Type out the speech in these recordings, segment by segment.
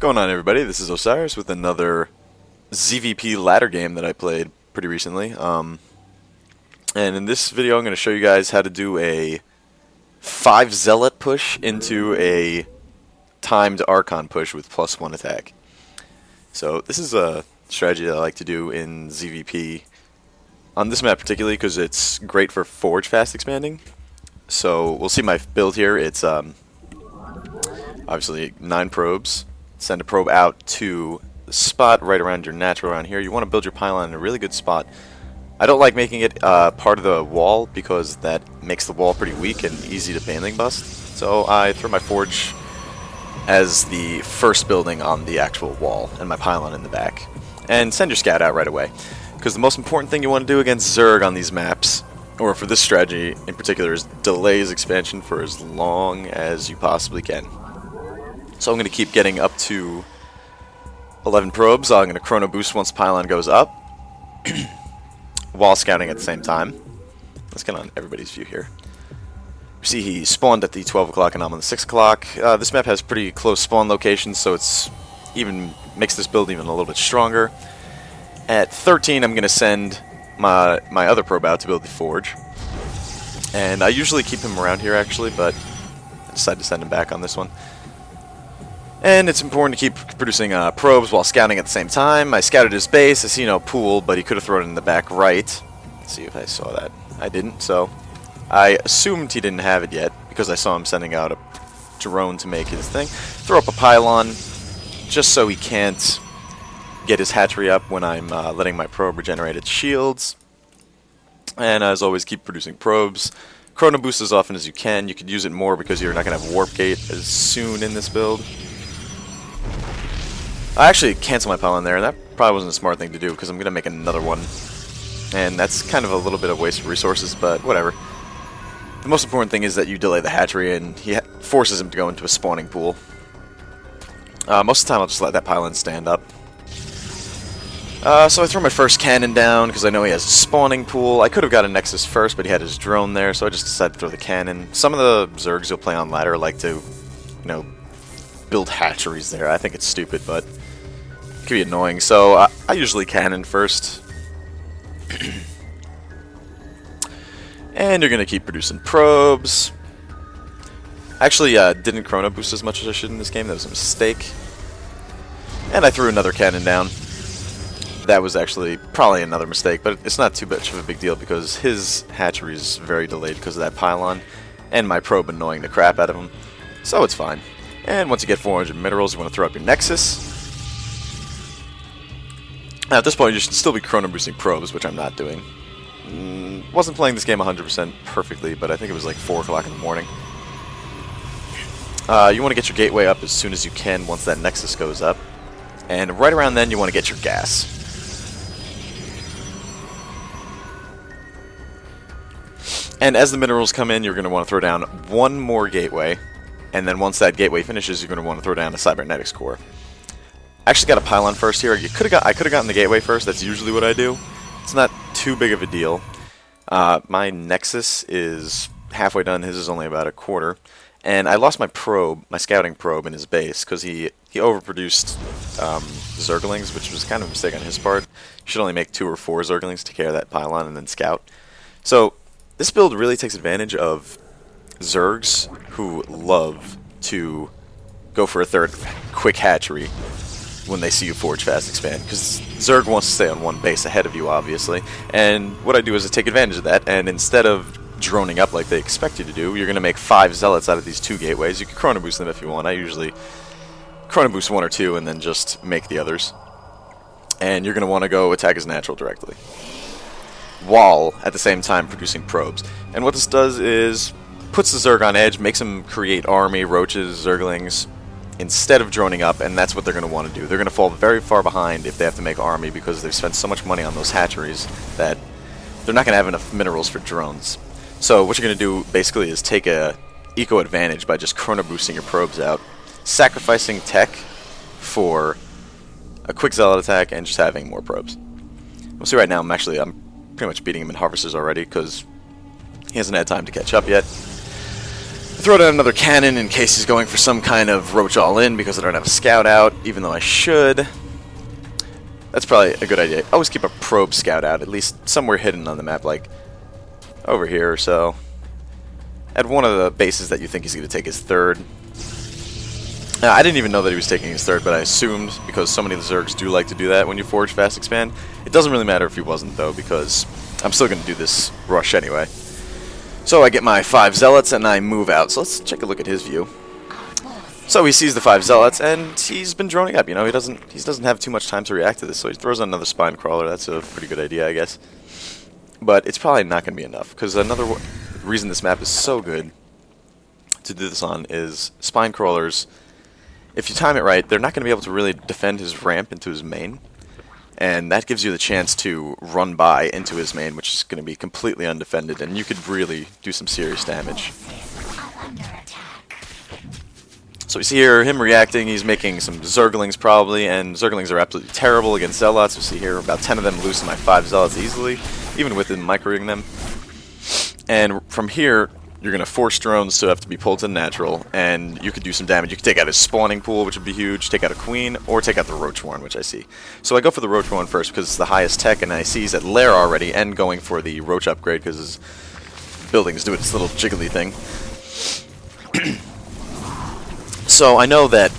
going on, everybody? This is Osiris with another ZVP ladder game that I played pretty recently. And in this video I'm going to show you guys how to do a 5 Zealot push into a timed Archon push with +1 attack. So this is a strategy that I like to do in ZVP on this map particularly because it's great for forge fast expanding. So we'll see my build here. It's obviously 9 probes. Send a probe out to the spot right around your natural around here. You want to build your pylon in a really good spot. I don't like making it part of the wall because that makes the wall pretty weak and easy to banding bust. So I throw my forge as the first building on the actual wall and my pylon in the back. And send your scout out right away. Because the most important thing you want to do against Zerg on these maps, or for this strategy in particular, is delay his expansion for as long as you possibly can. So I'm going to keep getting up to 11 probes. I'm going to chrono boost once pylon goes up while scouting at the same time. Let's get on everybody's view here. You see he spawned at the 12 o'clock and I'm on the 6 o'clock. This map has pretty close spawn locations, so it's makes this build even a little bit stronger. At 13 I'm going to send my other probe out to build the forge. And I usually keep him around here actually, but I decided to send him back on this one. And it's important to keep producing probes while scouting at the same time. I scouted his base. I see no pool, but he could have thrown it in the back right. Let's see if I saw that. I didn't, so I assumed he didn't have it yet because I saw him sending out a drone to make his thing. Throw up a pylon just so he can't get his hatchery up when I'm letting my probe regenerate its shields. And as always, keep producing probes. Chrono boost as often as you can. You could use it more because you're not going to have warp gate as soon in this build. I actually cancel my pylon there, and that probably wasn't a smart thing to do because I'm going to make another one. And that's kind of a little bit of waste of resources, but whatever. The most important thing is that you delay the hatchery, and he forces him to go into a spawning pool. Most of the time I'll just let that pylon stand up. So I throw my first cannon down because I know he has a spawning pool. I could have got a Nexus first, but he had his drone there, so I just decided to throw the cannon. Some of the Zergs you'll play on ladder like to, build hatcheries there. I think it's stupid, but it can be annoying. So I usually cannon first. And you're going to keep producing probes. Actually, didn't chrono boost as much as I should in this game. That was a mistake. And I threw another cannon down. That was actually probably another mistake, but it's not too much of a big deal because his hatchery is very delayed because of that pylon, and my probe annoying the crap out of him. So it's fine. And once you get 400 minerals, you want to throw up your Nexus. Now at this point, you should still be chrono boosting probes, which I'm not doing. Wasn't playing this game 100% perfectly, but I think it was like 4 o'clock in the morning. You want to get your gateway up as soon as you can once that Nexus goes up. And right around then, you want to get your gas. And as the minerals come in, you're going to want to throw down one more gateway. And then once that gateway finishes, you're going to want to throw down a cybernetics core. I actually got a pylon first here. I could have gotten the gateway first. That's usually what I do. It's not too big of a deal. My Nexus is halfway done. His is only about a quarter. And I lost my probe, my scouting probe in his base because he overproduced Zerglings, which was kind of a mistake on his part. You should only make 2 or 4 Zerglings to carry that pylon and then scout. So this build really takes advantage of Zergs who love to go for a third quick hatchery when they see you forge fast expand, because Zerg wants to stay on one base ahead of you, obviously. And what I do is I take advantage of that, and instead of droning up like they expect you to do, you're going to make 5 Zealots out of these 2 gateways. You can chrono boost them if you want. I usually chrono boost 1 or 2 and then just make the others. And you're going to want to go attack his natural directly, while at the same time producing probes. And what this does is puts the Zerg on edge, makes them create army, roaches, Zerglings, instead of droning up, and that's what they're going to want to do. They're going to fall very far behind if they have to make army because they've spent so much money on those hatcheries that they're not going to have enough minerals for drones. So what you're going to do basically is take a eco advantage by just chrono boosting your probes out, sacrificing tech for a quick zealot attack and just having more probes. We'll see right now I'm pretty much beating him in harvesters already because he hasn't had time to catch up yet. Throw down another cannon in case he's going for some kind of roach all-in because I don't have a scout out, even though I should. That's probably a good idea. Always keep a probe scout out, at least somewhere hidden on the map, like over here or so. At one of the bases that you think he's going to take his third. I didn't even know that he was taking his third, but I assumed, because so many of the Zergs do like to do that when you forge fast expand. It doesn't really matter if he wasn't, though, because I'm still going to do this rush anyway. So I get my 5 Zealots and I move out. So let's take a look at his view. So he sees the 5 Zealots and he's been droning up. You know, he doesn't have too much time to react to this. So he throws on another Spine Crawler. That's a pretty good idea, I guess. But it's probably not going to be enough, because another reason this map is so good to do this on is Spine Crawlers. If you time it right, they're not going to be able to really defend his ramp into his main. And that gives you the chance to run by into his main, which is going to be completely undefended, and you could really do some serious damage. So we see here him reacting. He's making some Zerglings probably, and Zerglings are absolutely terrible against Zealots. We see here about 10 of them losing my 5 Zealots easily, even with him microing them. And from here, you're going to force drones to have to be pulled to natural, and you could do some damage. You could take out his spawning pool, which would be huge, take out a queen, or take out the Roach Warren, which I see. So I go for the Roach Warren first because it's the highest tech, and I see he's at Lair already, and going for the Roach upgrade because his buildings do its little jiggly thing. So I know that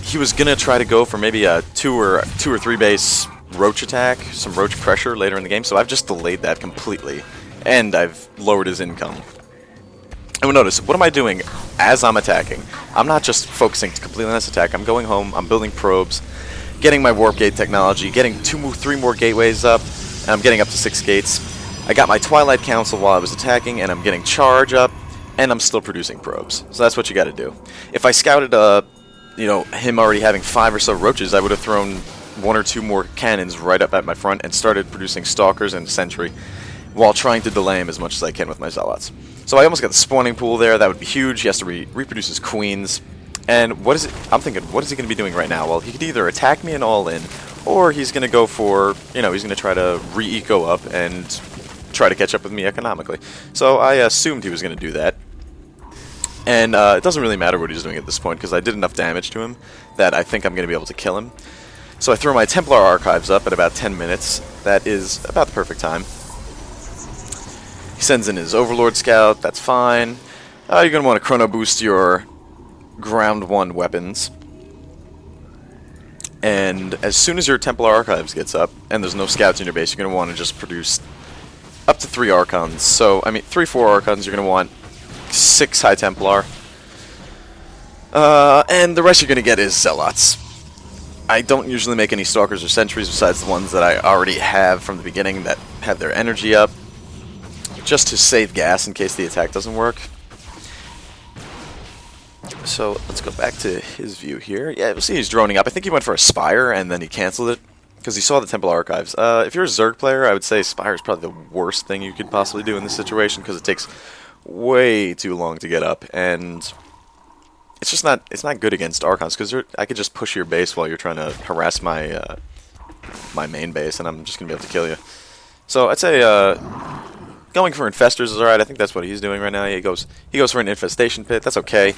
he was going to try to go for maybe a 2 or 3 base Roach attack, some Roach pressure later in the game, so I've just delayed that completely, and I've lowered his income. And we'll notice, what am I doing as I'm attacking? I'm not just focusing completely on this attack. I'm going home, I'm building probes, getting my warp gate technology, getting 3 more gateways up, and I'm getting up to 6 gates. I got my Twilight Council while I was attacking, and I'm getting charge up, and I'm still producing probes. So that's what you got to do. If I scouted, you know, him already having 5 or so roaches, I would have thrown 1 or 2 more cannons right up at my front and started producing Stalkers and Sentry, while trying to delay him as much as I can with my Zealots. So I almost got the spawning pool there. That would be huge. He has to reproduce his queens. And what is it? I'm thinking, what is he going to be doing right now? Well, he could either attack me and all in, or he's going to go for, you know, he's going to try to re-eco up and try to catch up with me economically. So I assumed he was going to do that. And it doesn't really matter what he's doing at this point, because I did enough damage to him that I think I'm going to be able to kill him. So I throw my Templar Archives up at about 10 minutes. That is about the perfect time. He sends in his Overlord Scout, that's fine. You're going to want to chrono boost your ground 1 weapons. And as soon as your Templar Archives gets up, and there's no scouts in your base, you're going to want to just produce up to 3 Archons. So, I mean, 3-4 Archons, you're going to want 6 High Templar. And the rest you're going to get is Zealots. I don't usually make any Stalkers or Sentries besides the ones that I already have from the beginning that have their energy up, just to save gas in case the attack doesn't work. So let's go back to his view here. Yeah, we'll see he's droning up. I think he went for a Spire and then he canceled it because he saw the Temple Archives. If you're a Zerg player, I would say Spire is probably the worst thing you could possibly do in this situation because it takes way too long to get up, and it's just not good against Archons because I could just push your base while you're trying to harass my my main base, and I'm just gonna be able to kill you. So I'd say going for Infestors is alright. I think that's what he's doing right now. He goes for an Infestation Pit. That's okay.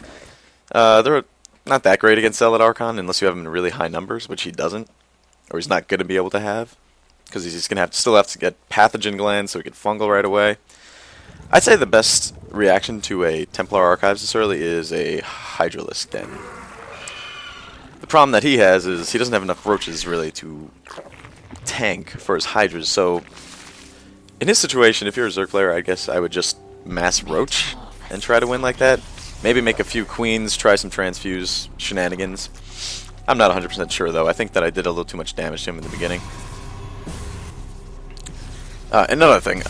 They're not that great against Zealot Archon unless you have him in really high numbers, which he doesn't, or he's not going to be able to have, because he's just going to still have to get Pathogen Glands so he can fungal right away. I'd say the best reaction to a Templar Archives this early is a Hydralisk Den. The problem that he has is he doesn't have enough roaches really to tank for his Hydras, so in his situation, if you're a Zerg player, I guess I would just mass roach and try to win like that. Maybe make a few queens, try some transfuse shenanigans. I'm not 100% sure though. I think that I did a little too much damage to him in the beginning. Another thing,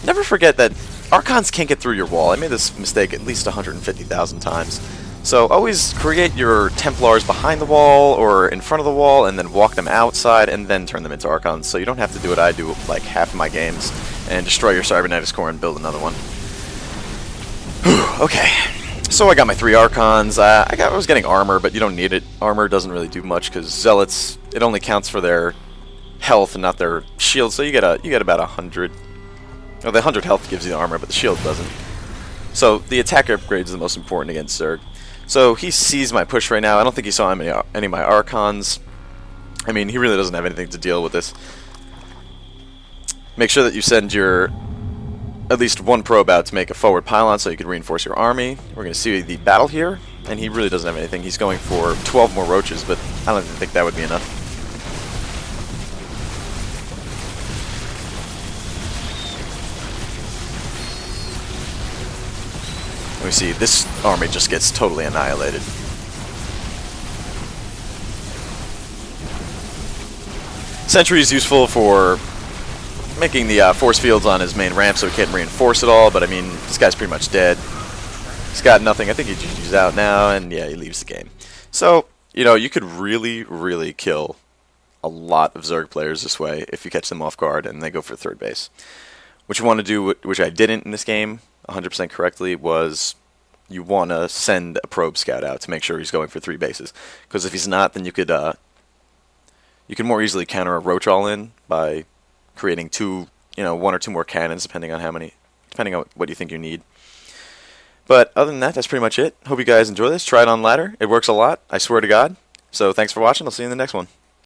never forget that Archons can't get through your wall. I made this mistake at least 150,000 times. So always create your Templars behind the wall or in front of the wall and then walk them outside and then turn them into Archons. So you don't have to do what I do like half of my games and destroy your Cybernetics core and build another one. Whew, okay. So I got my 3 Archons. I was getting armor, but you don't need it. Armor doesn't really do much because Zealots, it only counts for their health and not their shield. So you get about 100. Well, the 100 health gives you the armor, but the shield doesn't. So the attack upgrade is the most important against Zerg. So he sees my push right now. I don't think he saw any of my Archons. I mean, he really doesn't have anything to deal with this. Make sure that you send your at least one probe out to make a forward pylon so you can reinforce your army. We're going to see the battle here, and he really doesn't have anything. He's going for 12 more roaches, but I don't think that would be enough. Let me see, this army just gets totally annihilated. Sentry is useful for making the force fields on his main ramp so he can't reinforce it all, but I mean, this guy's pretty much dead. He's got nothing. I think he's out now, and yeah, he leaves the game. So, you know, you could really, really kill a lot of Zerg players this way if you catch them off guard and they go for third base. What you want to do, which I didn't in this game 100% correctly, was you want to send a probe scout out to make sure he's going for 3 bases. Because if he's not, then you could more easily counter a roach all-in by creating 2, you know, 1 or 2 more cannons, depending on what you think you need. But other than that, that's pretty much it. Hope you guys enjoy this. Try it on ladder. It works a lot, I swear to God. So thanks for watching. I'll see you in the next one.